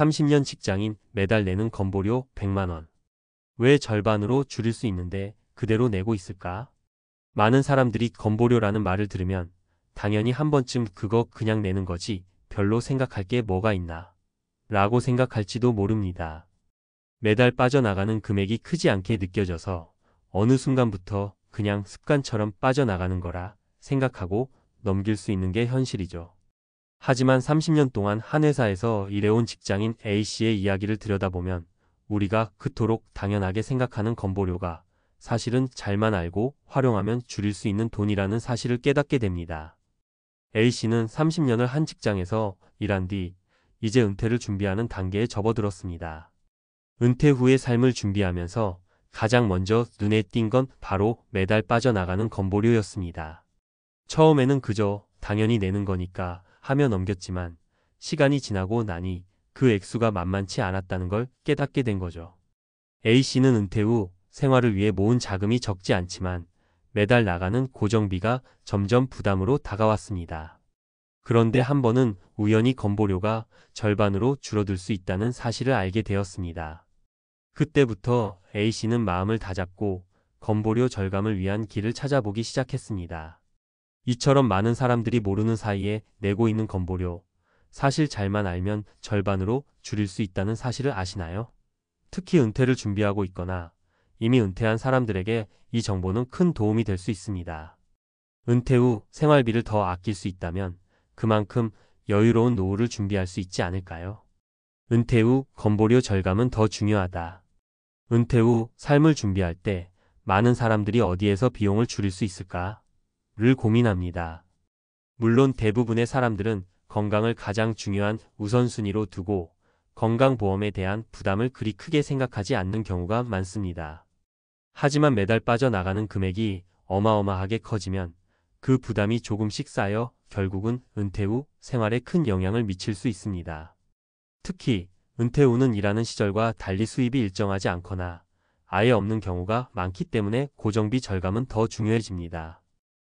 30년 직장인 매달 내는 건보료 100만 원. 왜 절반으로 줄일 수 있는데 그대로 내고 있을까? 많은 사람들이 건보료라는 말을 들으면 당연히 한 번쯤 그거 그냥 내는 거지 별로 생각할 게 뭐가 있나 라고 생각할지도 모릅니다. 매달 빠져나가는 금액이 크지 않게 느껴져서 어느 순간부터 그냥 습관처럼 빠져나가는 거라 생각하고 넘길 수 있는 게 현실이죠. 하지만 30년 동안 한 회사에서 일해온 직장인 A씨의 이야기를 들여다보면 우리가 그토록 당연하게 생각하는 건보료가 사실은 잘만 알고 활용하면 줄일 수 있는 돈이라는 사실을 깨닫게 됩니다. A씨는 30년을 한 직장에서 일한 뒤 이제 은퇴를 준비하는 단계에 접어들었습니다. 은퇴 후의 삶을 준비하면서 가장 먼저 눈에 띈 건 바로 매달 빠져나가는 건보료였습니다. 처음에는 그저 당연히 내는 거니까 하며 넘겼지만 시간이 지나고 나니 그 액수가 만만치 않았다는 걸 깨닫게 된 거죠. A씨는 은퇴 후 생활을 위해 모은 자금이 적지 않지만 매달 나가는 고정비가 점점 부담으로 다가왔습니다. 그런데 한 번은 우연히 건보료가 절반으로 줄어들 수 있다는 사실을 알게 되었습니다. 그때부터 A씨는 마음을 다잡고 건보료 절감을 위한 길을 찾아보기 시작했습니다. 이처럼 많은 사람들이 모르는 사이에 내고 있는 건보료, 사실 잘만 알면 절반으로 줄일 수 있다는 사실을 아시나요? 특히 은퇴를 준비하고 있거나 이미 은퇴한 사람들에게 이 정보는 큰 도움이 될 수 있습니다. 은퇴 후 생활비를 더 아낄 수 있다면 그만큼 여유로운 노후를 준비할 수 있지 않을까요? 은퇴 후 건보료 절감은 더 중요하다. 은퇴 후 삶을 준비할 때 많은 사람들이 어디에서 비용을 줄일 수 있을까를 고민합니다. 물론 대부분의 사람들은 건강을 가장 중요한 우선순위로 두고 건강보험에 대한 부담을 그리 크게 생각하지 않는 경우가 많습니다. 하지만 매달 빠져나가는 금액이 어마어마하게 커지면 그 부담이 조금씩 쌓여 결국은 은퇴 후 생활에 큰 영향을 미칠 수 있습니다. 특히 은퇴 후는 일하는 시절과 달리 수입이 일정하지 않거나 아예 없는 경우가 많기 때문에 고정비 절감은 더 중요해집니다.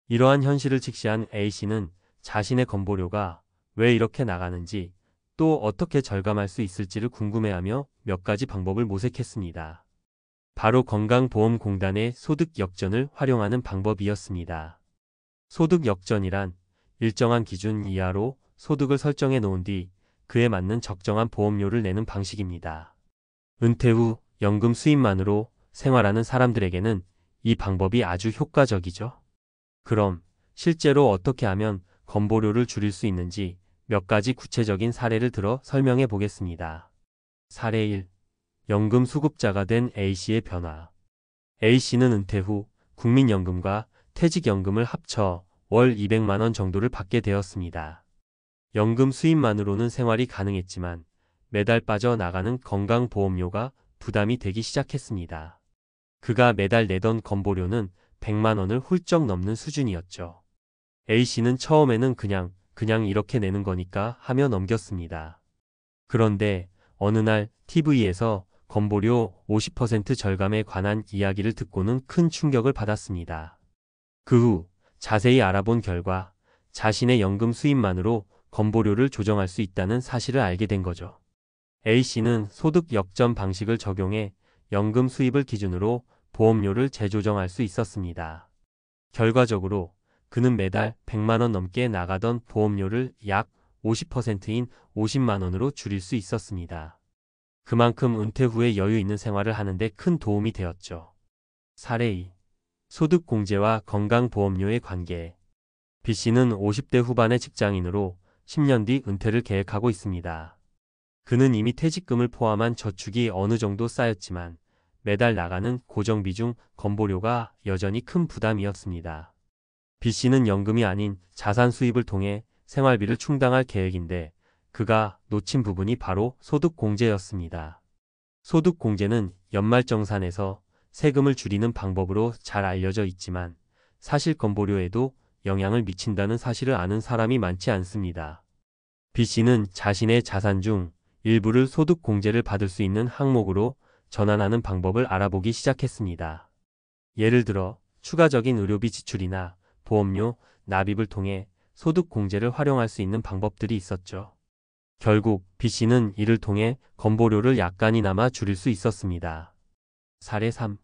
이러한 현실을 직시한 A씨는 자신의 건보료가 왜 이렇게 나가는지 또 어떻게 절감할 수 있을지를 궁금해하며 몇 가지 방법을 모색했습니다. 바로 건강보험공단의 소득 역전을 활용하는 방법이었습니다. 소득 역전이란 일정한 기준 이하로 소득을 설정해 놓은 뒤 그에 맞는 적정한 보험료를 내는 방식입니다. 은퇴 후 연금 수입만으로 생활하는 사람들에게는 이 방법이 아주 효과적이죠. 그럼 실제로 어떻게 하면 건보료를 줄일 수 있는지 몇 가지 구체적인 사례를 들어 설명해 보겠습니다. 사례 1. 연금 수급자가 된 A씨의 변화. A씨는 은퇴 후 국민연금과 퇴직연금을 합쳐 월 200만 원 정도를 받게 되었습니다. 연금 수입만으로는 생활이 가능했지만 매달 빠져나가는 건강보험료가 부담이 되기 시작했습니다. 그가 매달 내던 건보료는 100만 원을 훌쩍 넘는 수준이었죠. A씨는 처음에는 그냥 이렇게 내는 거니까 하며 넘겼습니다. 그런데 어느 날 TV에서 건보료 50% 절감에 관한 이야기를 듣고는 큰 충격을 받았습니다. 그 후 자세히 알아본 결과 자신의 연금 수입만으로 건보료를 조정할 수 있다는 사실을 알게 된 거죠. A씨는 소득 역전 방식을 적용해 연금 수입을 기준으로 보험료를 재조정할 수 있었습니다. 결과적으로 그는 매달 100만 원 넘게 나가던 보험료를 약 50%인 50만 원으로 줄일 수 있었습니다. 그만큼 은퇴 후에 여유 있는 생활을 하는데 큰 도움이 되었죠. 사례 2. 소득공제와 건강보험료의 관계. B씨는 50대 후반의 직장인으로 10년 뒤 은퇴를 계획하고 있습니다. 그는 이미 퇴직금을 포함한 저축이 어느 정도 쌓였지만 매달 나가는 고정비 중 건보료가 여전히 큰 부담이었습니다. B씨는 연금이 아닌 자산 수입을 통해 생활비를 충당할 계획인데 그가 놓친 부분이 바로 소득공제였습니다. 소득공제는 연말정산에서 세금을 줄이는 방법으로 잘 알려져 있지만 사실 건보료에도 영향을 미친다는 사실을 아는 사람이 많지 않습니다. B씨는 자신의 자산 중 일부를 소득공제를 받을 수 있는 항목으로 전환하는 방법을 알아보기 시작했습니다. 예를 들어 추가적인 의료비 지출이나 보험료, 납입을 통해 소득공제를 활용할 수 있는 방법들이 있었죠. 결국 B씨는 이를 통해 건보료를 약간이나마 줄일 수 있었습니다. 사례 3.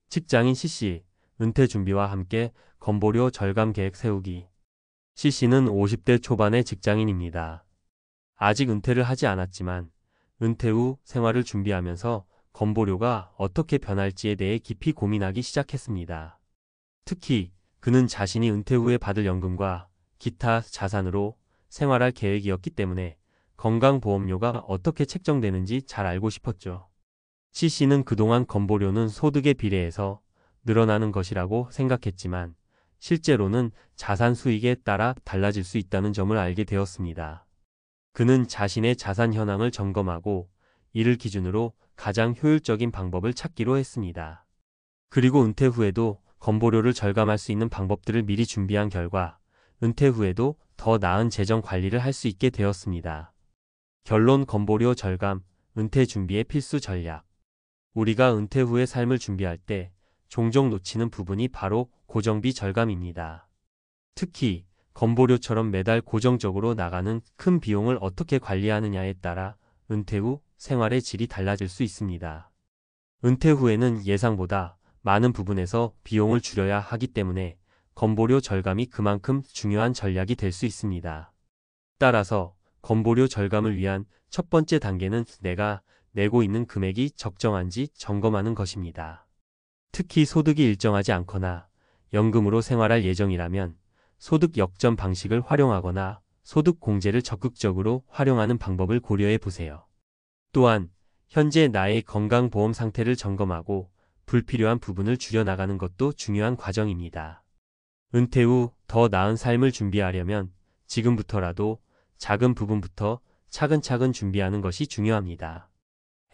직장인 C씨, 은퇴 준비와 함께 건보료 절감 계획 세우기. C씨는 50대 초반의 직장인입니다. 아직 은퇴를 하지 않았지만 은퇴 후 생활을 준비하면서 건보료가 어떻게 변할지에 대해 깊이 고민하기 시작했습니다. 특히 그는 자신이 은퇴 후에 받을 연금과 기타 자산으로 생활할 계획이었기 때문에 건강보험료가 어떻게 책정되는지 잘 알고 싶었죠. C씨는 그동안 건보료는 소득에 비례해서 늘어나는 것이라고 생각했지만 실제로는 자산 수익에 따라 달라질 수 있다는 점을 알게 되었습니다. 그는 자신의 자산 현황을 점검하고 이를 기준으로 가장 효율적인 방법을 찾기로 했습니다. 그리고 은퇴 후에도 건보료를 절감할 수 있는 방법들을 미리 준비한 결과 은퇴 후에도 더 나은 재정 관리를 할 수 있게 되었습니다. 결론: 건보료 절감, 은퇴 준비의 필수 전략. 우리가 은퇴 후의 삶을 준비할 때 종종 놓치는 부분이 바로 고정비 절감입니다. 특히 건보료처럼 매달 고정적으로 나가는 큰 비용을 어떻게 관리하느냐에 따라 은퇴 후 생활의 질이 달라질 수 있습니다. 은퇴 후에는 예상보다 많은 부분에서 비용을 줄여야 하기 때문에 건보료 절감이 그만큼 중요한 전략이 될 수 있습니다. 따라서 건보료 절감을 위한 첫 번째 단계는 내가 내고 있는 금액이 적정한지 점검하는 것입니다. 특히 소득이 일정하지 않거나 연금으로 생활할 예정이라면 소득 역전 방식을 활용하거나 소득 공제를 적극적으로 활용하는 방법을 고려해 보세요. 또한 현재 나의 건강보험 상태를 점검하고 불필요한 부분을 줄여나가는 것도 중요한 과정입니다. 은퇴 후 더 나은 삶을 준비하려면 지금부터라도 작은 부분부터 차근차근 준비하는 것이 중요합니다.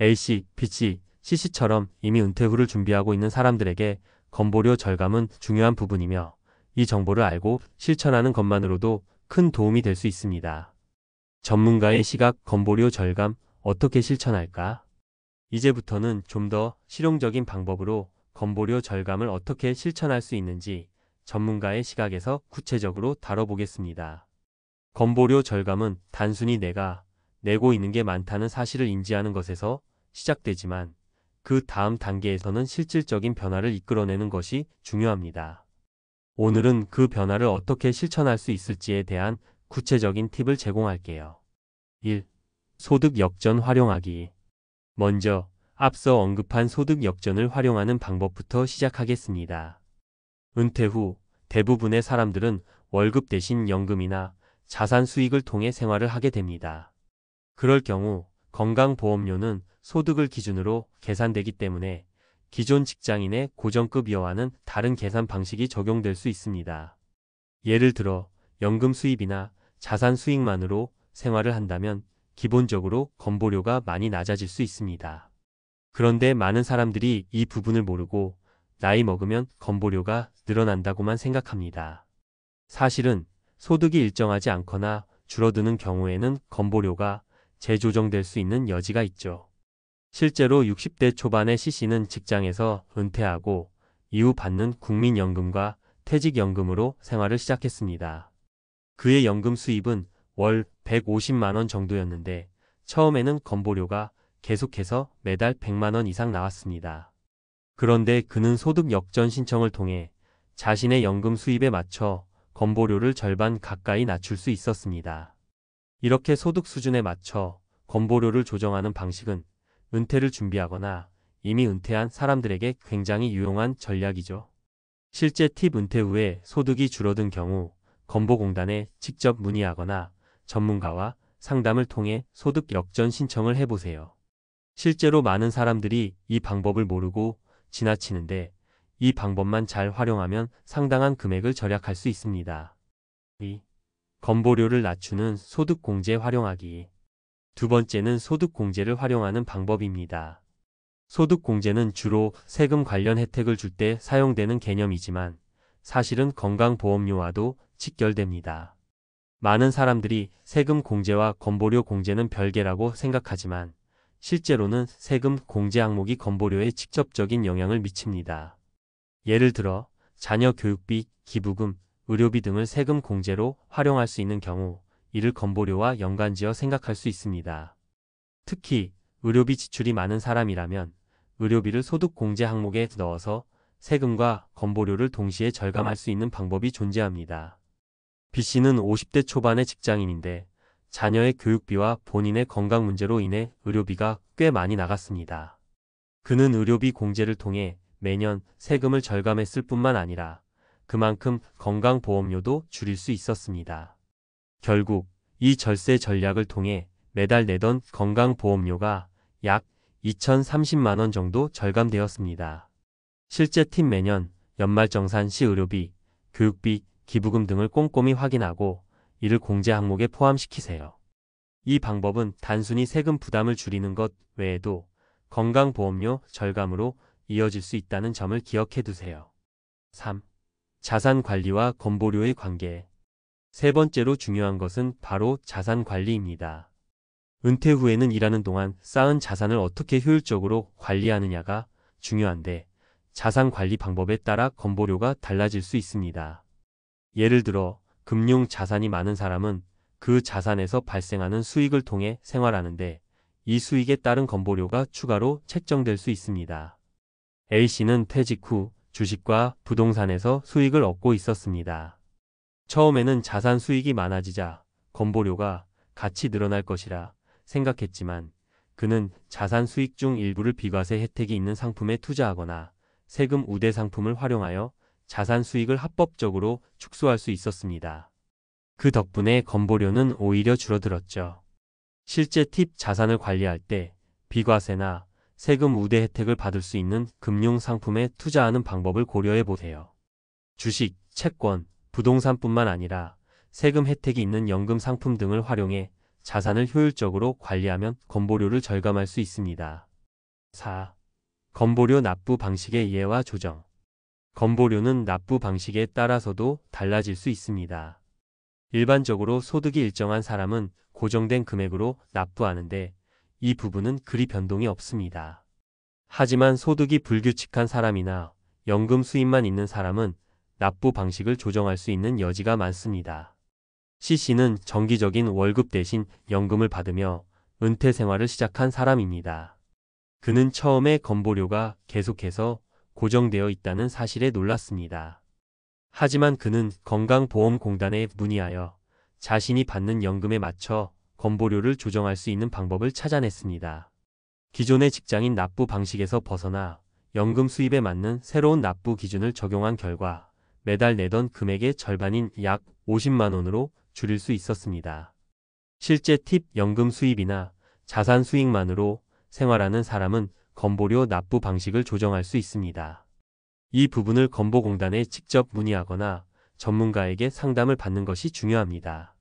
A씨, B씨, C씨처럼 이미 은퇴 후를 준비하고 있는 사람들에게 건보료 절감은 중요한 부분이며 이 정보를 알고 실천하는 것만으로도 큰 도움이 될 수 있습니다. 전문가의 시각: 건보료 절감 어떻게 실천할까? 이제부터는 좀 더 실용적인 방법으로 건보료 절감을 어떻게 실천할 수 있는지 전문가의 시각에서 구체적으로 다뤄보겠습니다. 건보료 절감은 단순히 내가 내고 있는 게 많다는 사실을 인지하는 것에서 시작되지만 그 다음 단계에서는 실질적인 변화를 이끌어내는 것이 중요합니다. 오늘은 그 변화를 어떻게 실천할 수 있을지에 대한 구체적인 팁을 제공할게요. 1. 소득 역전 활용하기. 먼저 앞서 언급한 소득 역전을 활용하는 방법부터 시작하겠습니다. 은퇴 후 대부분의 사람들은 월급 대신 연금이나 자산 수익을 통해 생활을 하게 됩니다. 그럴 경우 건강보험료는 소득을 기준으로 계산되기 때문에 기존 직장인의 고정급여와는 다른 계산 방식이 적용될 수 있습니다. 예를 들어 연금 수입이나 자산 수익만으로 생활을 한다면 기본적으로 건보료가 많이 낮아질 수 있습니다. 그런데 많은 사람들이 이 부분을 모르고 나이 먹으면 건보료가 늘어난다고만 생각합니다. 사실은 소득이 일정하지 않거나 줄어드는 경우에는 건보료가 재조정될 수 있는 여지가 있죠. 실제로 60대 초반의 C씨는 직장에서 은퇴하고 이후 받는 국민연금과 퇴직연금으로 생활을 시작했습니다. 그의 연금 수입은 월 150만 원 정도였는데 처음에는 건보료가 계속해서 매달 100만 원 이상 나왔습니다. 그런데 그는 소득 역전 신청을 통해 자신의 연금 수입에 맞춰 건보료를 절반 가까이 낮출 수 있었습니다. 이렇게 소득 수준에 맞춰 건보료를 조정하는 방식은 은퇴를 준비하거나 이미 은퇴한 사람들에게 굉장히 유용한 전략이죠. 실제 팁: 은퇴 후에 소득이 줄어든 경우 건보공단에 직접 문의하거나 전문가와 상담을 통해 소득 역전 신청을 해보세요. 실제로 많은 사람들이 이 방법을 모르고 지나치는데 이 방법만 잘 활용하면 상당한 금액을 절약할 수 있습니다. 2. 건보료를 낮추는 소득공제 활용하기. 두 번째는 소득공제를 활용하는 방법입니다. 소득공제는 주로 세금 관련 혜택을 줄 때 사용되는 개념이지만 사실은 건강보험료와도 직결됩니다. 많은 사람들이 세금 공제와 건보료 공제는 별개라고 생각하지만 실제로는 세금 공제 항목이 건보료에 직접적인 영향을 미칩니다. 예를 들어 자녀 교육비, 기부금, 의료비 등을 세금 공제로 활용할 수 있는 경우 이를 건보료와 연관지어 생각할 수 있습니다. 특히 의료비 지출이 많은 사람이라면 의료비를 소득공제 항목에 넣어서 세금과 건보료를 동시에 절감할 수 있는 방법이 존재합니다. B씨는 50대 초반의 직장인인데 자녀의 교육비와 본인의 건강 문제로 인해 의료비가 꽤 많이 나갔습니다. 그는 의료비 공제를 통해 매년 세금을 절감했을 뿐만 아니라 그만큼 건강보험료도 줄일 수 있었습니다. 결국 이 절세 전략을 통해 매달 내던 건강보험료가 약 2,030만 원 정도 절감되었습니다. 실제 팀 매년 연말정산 시 의료비, 교육비, 기부금 등을 꼼꼼히 확인하고 이를 공제 항목에 포함시키세요. 이 방법은 단순히 세금 부담을 줄이는 것 외에도 건강보험료 절감으로 이어질 수 있다는 점을 기억해 두세요. 3. 자산 관리와 건보료의 관계. 세 번째로 중요한 것은 바로 자산 관리입니다. 은퇴 후에는 일하는 동안 쌓은 자산을 어떻게 효율적으로 관리하느냐가 중요한데 자산 관리 방법에 따라 건보료가 달라질 수 있습니다. 예를 들어 금융 자산이 많은 사람은 그 자산에서 발생하는 수익을 통해 생활하는데 이 수익에 따른 건보료가 추가로 책정될 수 있습니다. A씨는 퇴직 후 주식과 부동산에서 수익을 얻고 있었습니다. 처음에는 자산 수익이 많아지자 건보료가 같이 늘어날 것이라 생각했지만 그는 자산 수익 중 일부를 비과세 혜택이 있는 상품에 투자하거나 세금 우대 상품을 활용하여 자산 수익을 합법적으로 축소할 수 있었습니다. 그 덕분에 건보료는 오히려 줄어들었죠. 실제 팁 자산을 관리할 때 비과세나 세금 우대 혜택을 받을 수 있는 금융 상품에 투자하는 방법을 고려해 보세요. 주식, 채권, 부동산뿐만 아니라 세금 혜택이 있는 연금 상품 등을 활용해 자산을 효율적으로 관리하면 건보료를 절감할 수 있습니다. 4. 건보료 납부 방식의 이해와 조정. 건보료는 납부 방식에 따라서도 달라질 수 있습니다. 일반적으로 소득이 일정한 사람은 고정된 금액으로 납부하는데 이 부분은 그리 변동이 없습니다. 하지만 소득이 불규칙한 사람이나 연금 수입만 있는 사람은 납부 방식을 조정할 수 있는 여지가 많습니다. C씨는 정기적인 월급 대신 연금을 받으며 은퇴 생활을 시작한 사람입니다. 그는 처음에 건보료가 계속해서 고정되어 있다는 사실에 놀랐습니다. 하지만 그는 건강보험공단에 문의하여 자신이 받는 연금에 맞춰 건보료를 조정할 수 있는 방법을 찾아냈습니다. 기존의 직장인 납부 방식에서 벗어나 연금 수입에 맞는 새로운 납부 기준을 적용한 결과 매달 내던 금액의 절반인 약 50만 원으로 줄일 수 있었습니다. 실제 팁 연금 수입이나 자산 수익만으로 생활하는 사람은 건보료 납부 방식을 조정할 수 있습니다. 이 부분을 건보공단에 직접 문의하거나 전문가에게 상담을 받는 것이 중요합니다.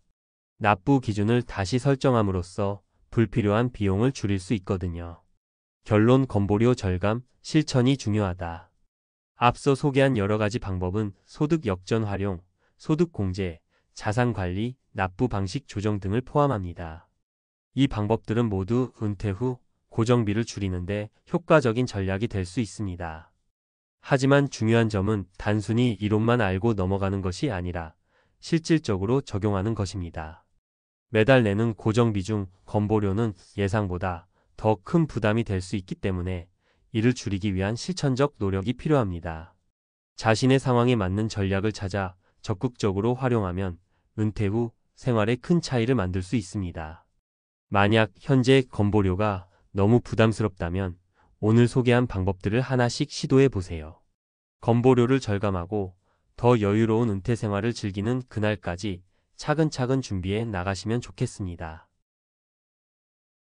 납부 기준을 다시 설정함으로써 불필요한 비용을 줄일 수 있거든요. 결론 건보료 절감 실천이 중요하다. 앞서 소개한 여러 가지 방법은 소득 역전 활용, 소득 공제, 자산 관리, 납부 방식 조정 등을 포함합니다. 이 방법들은 모두 은퇴 후 고정비를 줄이는데 효과적인 전략이 될 수 있습니다. 하지만 중요한 점은 단순히 이론만 알고 넘어가는 것이 아니라 실질적으로 적용하는 것입니다. 매달 내는 고정비 중 건보료는 예상보다 더 큰 부담이 될 수 있기 때문에 이를 줄이기 위한 실천적 노력이 필요합니다. 자신의 상황에 맞는 전략을 찾아 적극적으로 활용하면 은퇴 후 생활에 큰 차이를 만들 수 있습니다. 만약 현재 건보료가 너무 부담스럽다면 오늘 소개한 방법들을 하나씩 시도해 보세요. 건보료를 절감하고 더 여유로운 은퇴 생활을 즐기는 그날까지 차근차근 준비해 나가시면 좋겠습니다.